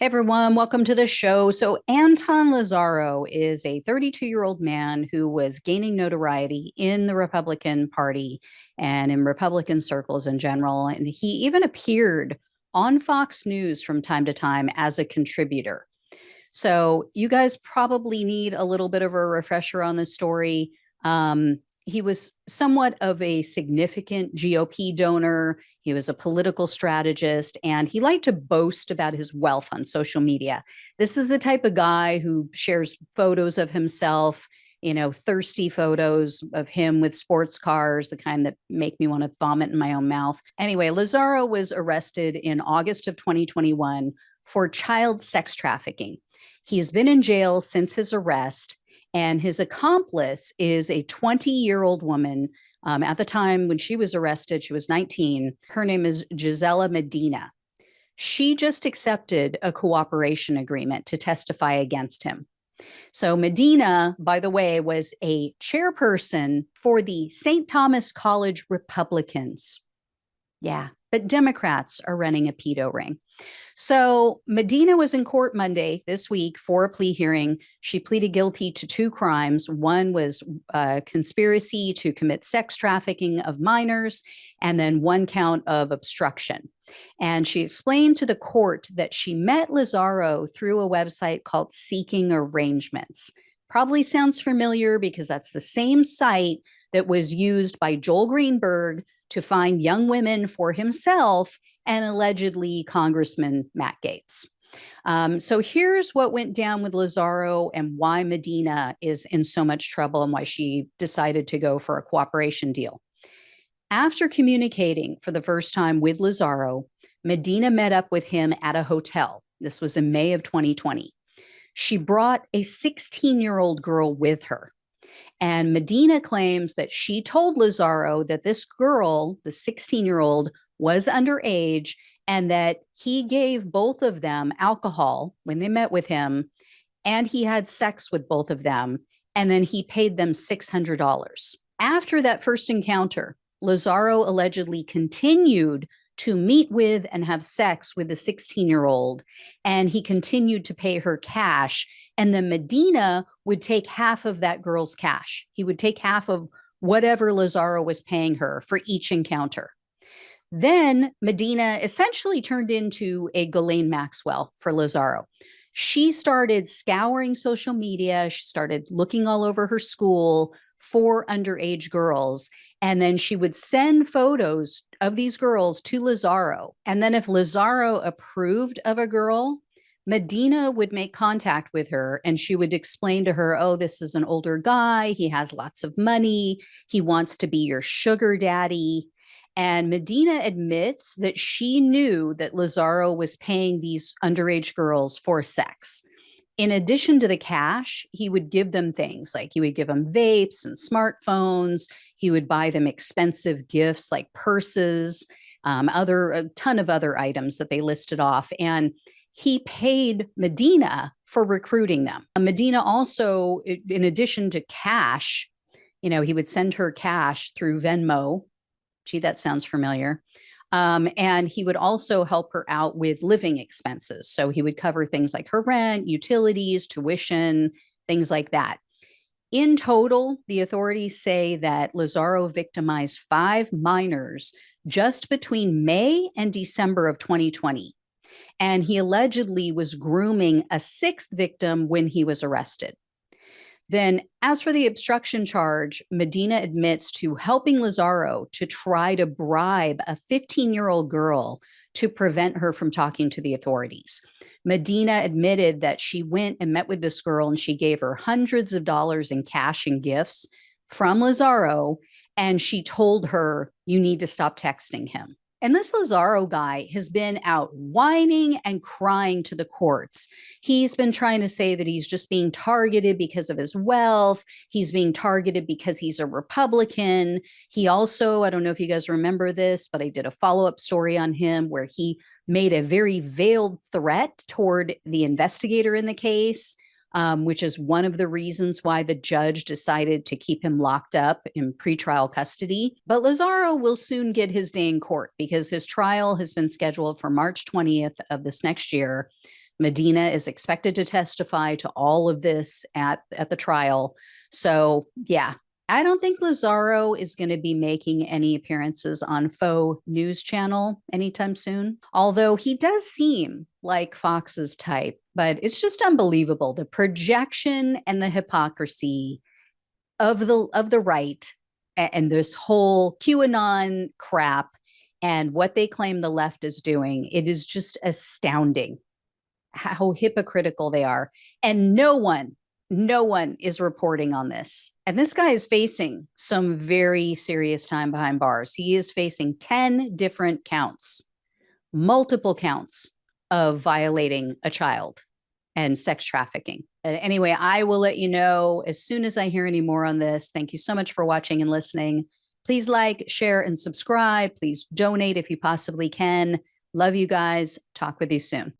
Hey everyone, welcome to the show. So, Anton Lazzaro is a 32-year-old man who was gaining notoriety in the Republican Party and in Republican circles in general. And he even appeared on Fox News from time to time as a contributor. So, you guys probably need a little bit of a refresher on this story. He was somewhat of a significant GOP donor. He was a political strategist, and he liked to boast about his wealth on social media. This is the type of guy who shares photos of himself, thirsty photos of him with sports cars, the kind that make me want to vomit in my own mouth. Anyway, Lazzaro was arrested in August of 2021 for child sex trafficking. He has been in jail since his arrest, and his accomplice is a 20-year-old woman. At the time when she was arrested, she was 19. Her name is Gisela Medina. She just accepted a cooperation agreement to testify against him. So Medina, by the way, was a chairperson for the St. Thomas College Republicans. Yeah, but Democrats are running a pedo ring. So Medina was in court Monday this week for a plea hearing. She pleaded guilty to two crimes. One was conspiracy to commit sex trafficking of minors, and then one count of obstruction. And she explained to the court that she met Lazzaro through a website called Seeking Arrangements. Probably sounds familiar because that's the same site that was used by Joel Greenberg to find young women for himself and allegedly Congressman Matt Gaetz. So here's what went down with Lazzaro and why Medina is in so much trouble and why she decided to go for a cooperation deal. After communicating for the first time with Lazzaro, Medina met up with him at a hotel. This was in May of 2020. She brought a 16-year-old girl with her. And Medina claims that she told Lazzaro that this girl, the 16-year-old, was underage and that he gave both of them alcohol when they met with him, and he had sex with both of them, and then he paid them $600. After that first encounter, Lazzaro allegedly continued to meet with and have sex with the 16-year-old, and he continued to pay her cash. And then Medina would take half of that girl's cash. He would take half of whatever Lazzaro was paying her for each encounter. Then Medina essentially turned into a Ghislaine Maxwell for Lazzaro. She started scouring social media. She started looking all over her school for underage girls. And then she would send photos of these girls to Lazzaro. And then if Lazzaro approved of a girl, Medina would make contact with her and she would explain to her, oh, this is an older guy. He has lots of money. He wants to be your sugar daddy. And Medina admits that she knew that Lazzaro was paying these underage girls for sex. In addition to the cash, he would give them things like he would give them vapes and smartphones. He would buy them expensive gifts like purses, a ton of other items that they listed off. And he paid Medina for recruiting them. Medina also, in addition to cash, he would send her cash through Venmo. Gee, that sounds familiar. And he would also help her out with living expenses. So he would cover things like her rent, utilities, tuition, things like that. In total, the authorities say that Lazzaro victimized 5 minors just between May and December of 2020. And he allegedly was grooming a 6th victim when he was arrested. Then, as for the obstruction charge, Medina admits to helping Lazzaro to try to bribe a 15-year-old girl to prevent her from talking to the authorities. Medina admitted that she went and met with this girl and she gave her hundreds of dollars in cash and gifts from Lazzaro, and she told her, you need to stop texting him. And this Lazzaro guy has been out whining and crying to the courts. He's been trying to say that he's just being targeted because of his wealth. He's being targeted because he's a Republican. He also, I don't know if you guys remember this, but I did a follow-up story on him where he made a very veiled threat toward the investigator in the case, which is one of the reasons why the judge decided to keep him locked up in pretrial custody. But Lazzaro will soon get his day in court because his trial has been scheduled for March 20th of this next year. Medina is expected to testify to all of this at the trial. So, yeah, I don't think Lazzaro is going to be making any appearances on Faux News Channel anytime soon. Although he does seem like Fox's type, but it's just unbelievable, the projection and the hypocrisy of the right and this whole QAnon crap and what they claim the left is doing. It is just astounding how hypocritical they are. And no one is reporting on this. And this guy is facing some very serious time behind bars. He is facing 10 different counts, multiple counts of violating a child and sex trafficking. And anyway, I will let you know as soon as I hear any more on this. Thank you so much for watching and listening. Please like, share, and subscribe. Please donate if you possibly can. Love you guys. Talk with you soon.